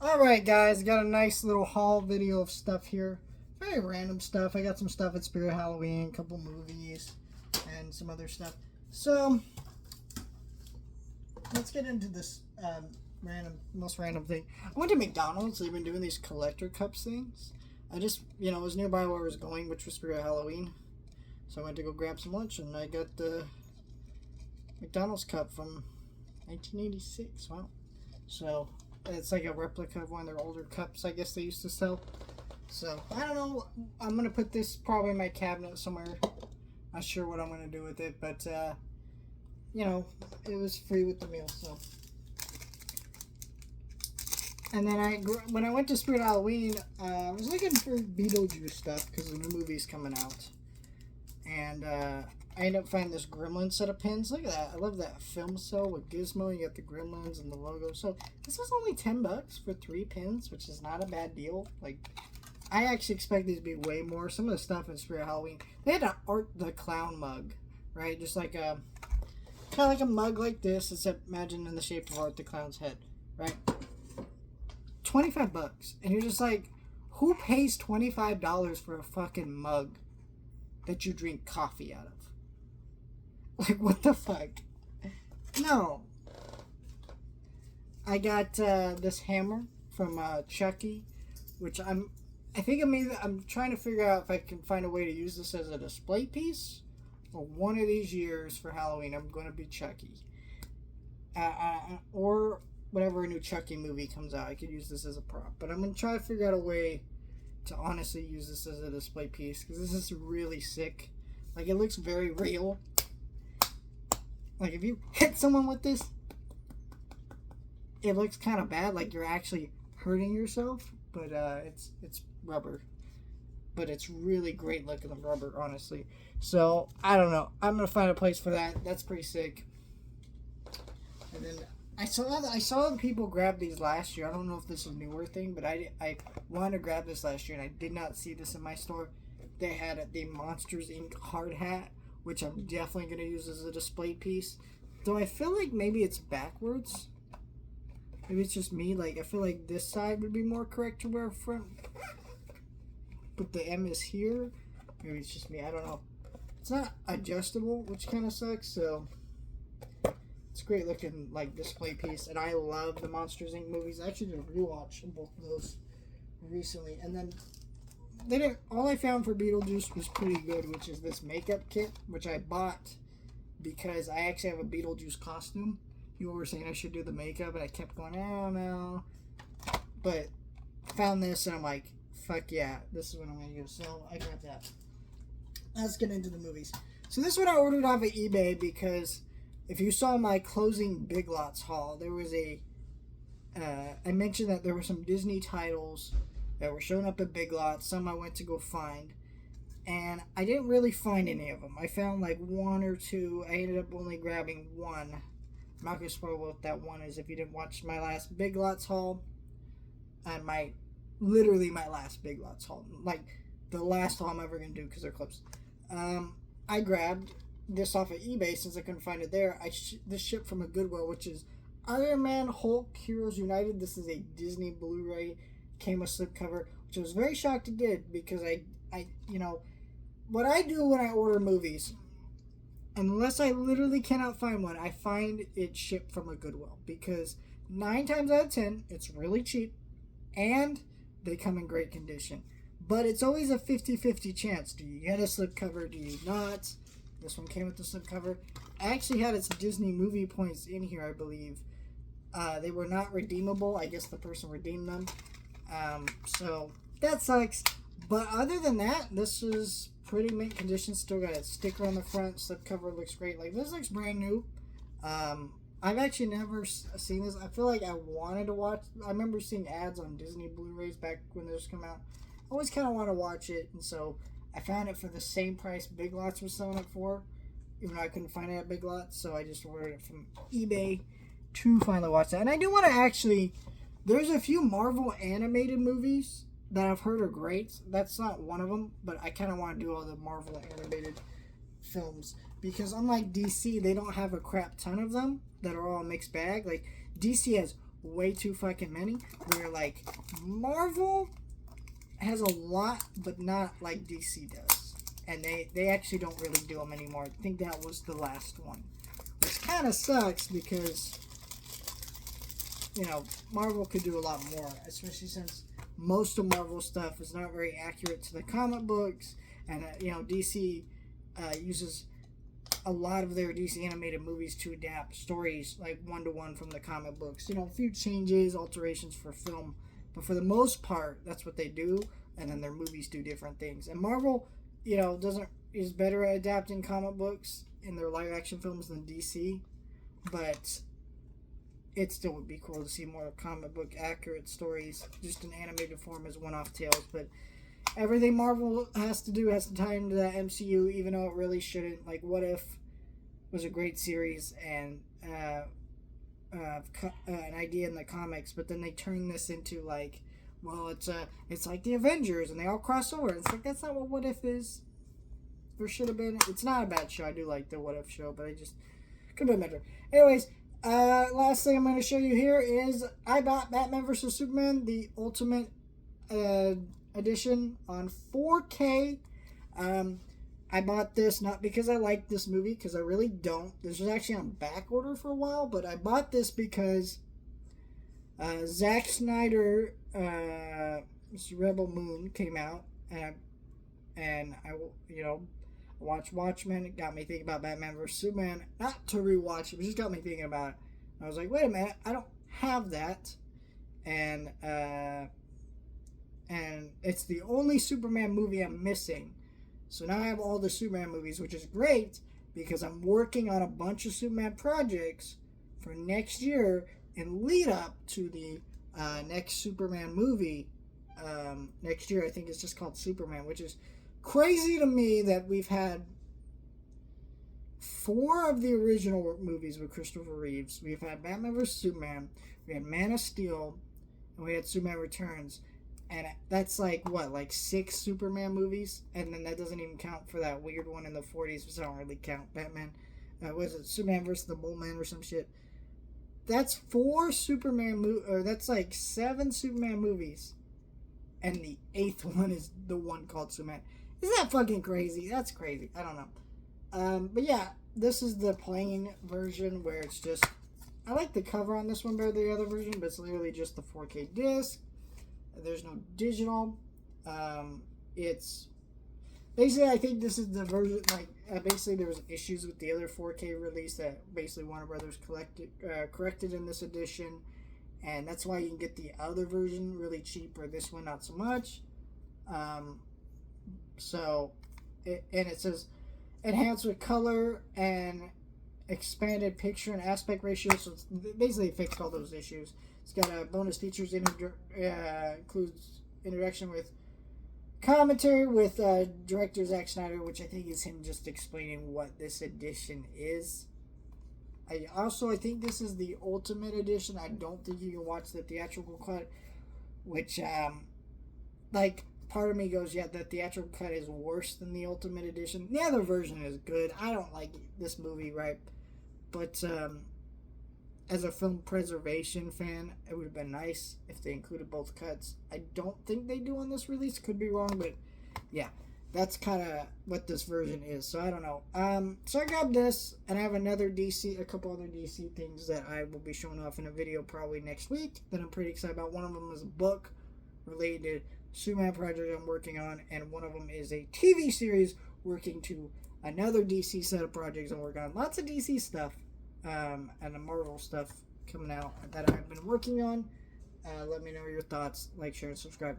Alright guys, got a nice little haul video of stuff here. Very random stuff. I got some stuff at Spirit Halloween, a couple movies, and some other stuff. So, let's get into this most random thing. I went to McDonald's. They've been doing these collector cups things. I just, was nearby where I was going, which was Spirit Halloween. So I went to go grab some lunch, and I got the McDonald's cup from 1986. Wow. So, it's like a replica of one of their older cups, I guess they used to sell. So, I don't know. I'm going to put this probably in my cabinet somewhere. Not sure what I'm going to do with it, but, it was free with the meal, so. And then when I went to Spirit Halloween, I was looking for Beetlejuice stuff because the new movie's coming out. And, I ended up finding this Gremlin set of pins. Look at that. I love that film cell with Gizmo. You got the Gremlins and the logo. So this was only $10 for 3 pins, which is not a bad deal. Like, I actually expect these to be way more. Some of the stuff in Spirit Halloween, they had to art the clown mug, right? Just like a, kind of like a mug like this, except imagine in the shape of Art the Clown's head, right? $25. And you're just like, who pays $25 for a fucking mug that you drink coffee out of? Like, what the fuck? No. I got this hammer from Chucky, which I'm trying to figure out if I can find a way to use this as a display piece. For one of these years for Halloween, I'm going to be Chucky. Or whenever a new Chucky movie comes out, I could use this as a prop. But I'm going to try to figure out a way to honestly use this as a display piece, because this is really sick. Like, it looks very real. Like, if you hit someone with this, it looks kind of bad, like you're actually hurting yourself, but it's rubber. But it's really great looking rubber, honestly. So, I don't know. I'm going to find a place for that. That's pretty sick. And then I saw people grab these last year. I don't know if this is a newer thing, but I wanted to grab this last year, and I did not see this in my store. They had the Monsters, Inc. hard hat, which I'm definitely going to use as a display piece. Though I feel like maybe it's backwards. Maybe it's just me. Like, I feel like this side would be more correct to wear front. But the M is here. Maybe it's just me. I don't know. It's not adjustable, which kind of sucks. So, it's a great looking, like, display piece. And I love the Monsters, Inc. movies. I actually did a rewatch of both of those recently. And then all I found for Beetlejuice was pretty good, which is this makeup kit, which I bought because I actually have a Beetlejuice costume. People were saying I should do the makeup, and I kept going, oh no. But I found this, and I'm like, fuck yeah, this is what I'm going to use. So I got that. Let's get into the movies. So this is what I ordered off of eBay, because if you saw my closing Big Lots haul, there was I mentioned that there were some Disney titles that were showing up at Big Lots. Some I went to go find, and I didn't really find any of them. I found like one or two. I ended up only grabbing one. I'm not going to spoil what that one is if you didn't watch my last Big Lots haul. And literally my last Big Lots haul. Like, the last haul I'm ever going to do, because they're clips. I grabbed this off of eBay since I couldn't find it there. This shipped from a Goodwill, which is Iron Man, Hulk, Heroes United. This is a Disney Blu-ray. Came with slipcover, which I was very shocked it did, because I what I do when I order movies, unless I literally cannot find one, I find it shipped from a Goodwill, because 9 times out of 10 it's really cheap and they come in great condition. But it's always a 50-50 chance. Do you get a slipcover? Do you not? This one came with the slipcover. I actually had its Disney movie points in here, I believe. They were not redeemable. I guess the person redeemed them. So that sucks. But other than that, this is pretty mint condition. Still got a sticker on the front. Slipcover looks great. Like, this looks brand new. I've actually never seen this. I feel like I wanted to watch. I remember seeing ads on Disney Blu-rays back when those come out. I always kind of want to watch it, and so I found it for the same price Big Lots was selling it for, even though I couldn't find it at Big Lots. So I just ordered it from eBay to finally watch that. And I do want to actually. There's a few Marvel animated movies that I've heard are great. That's not one of them, but I kind of want to do all the Marvel animated films, because unlike DC, they don't have a crap ton of them that are all a mixed bag. Like, DC has way too fucking many. Where like Marvel has a lot, but not like DC does, and they actually don't really do them anymore. I think that was the last one, which kind of sucks because Marvel could do a lot more, especially since most of Marvel stuff is not very accurate to the comic books, and DC uses a lot of their DC animated movies to adapt stories like one-to-one from the comic books. A few changes, alterations for film, but for the most part, that's what they do, and then their movies do different things. And Marvel, is better at adapting comic books in their live-action films than DC, but it still would be cool to see more comic book accurate stories, just in animated form as one-off tales. But everything Marvel has to do has to tie into that MCU, even though it really shouldn't. Like, What If was a great series and an idea in the comics, but then they turn this into like, well, it's like the Avengers and they all cross over. It's like, that's not what If is. Or should have been. It's not a bad show. I do like the What If show, but I just could have been better. Anyways, last thing I'm going to show you here is I bought Batman vs. Superman, the Ultimate Edition on 4K. I bought this not because I like this movie, because I really don't. This was actually on back order for a while, but I bought this because Zack Snyder, Rebel Moon came out, and I watched Watchmen. It got me thinking about Batman vs. Superman. Not to rewatch it, but just got me thinking about it. I was like, wait a minute, I don't have that, and it's the only Superman movie I'm missing. So now I have all the Superman movies, which is great because I'm working on a bunch of Superman projects for next year and lead up to the next Superman movie next year. I think it's just called Superman, which is crazy to me that we've had 4 of the original movies with Christopher Reeves. We've had Batman vs. Superman, we had Man of Steel, and we had Superman Returns. And that's like 6 Superman movies, and then that doesn't even count for that weird one in the 40s, which I don't really count. Batman, was it Superman versus the Mole Man or some shit? That's 4 Superman or that's like 7 Superman movies, and the 8th one is the one called Superman. Isn't that fucking crazy? That's crazy. I don't know. But yeah, this is the plain version where it's just, I like the cover on this one better than the other version, but it's literally just the 4K disc. There's no digital. It's basically, I think this is the version, basically there was issues with the other 4K release that basically Warner Brothers corrected in this edition, and that's why you can get the other version really cheap, or this one not so much. It says enhanced with color and expanded picture and aspect ratio, so it's basically fixed all those issues. It's got bonus features, includes introduction with commentary with director Zack Snyder, which I think is him just explaining what this edition is. I think this is the Ultimate Edition. I don't think you can watch the theatrical cut, which, part of me goes, yeah, the theatrical cut is worse than the Ultimate Edition. The other version is good. I don't like this movie, right? But, as a film preservation fan, it would have been nice if they included both cuts. I don't think they do on this release. Could be wrong, but yeah, that's kind of what this version is. So I don't know. So I grabbed this, and I have a couple other DC things that I will be showing off in a video probably next week that I'm pretty excited about. One of them is a book related to Superman project I'm working on, and one of them is a TV series working to another DC set of projects I'm working on. Lots of DC stuff. And the Marvel stuff coming out that I've been working on. Let me know your thoughts. Like, share, and subscribe.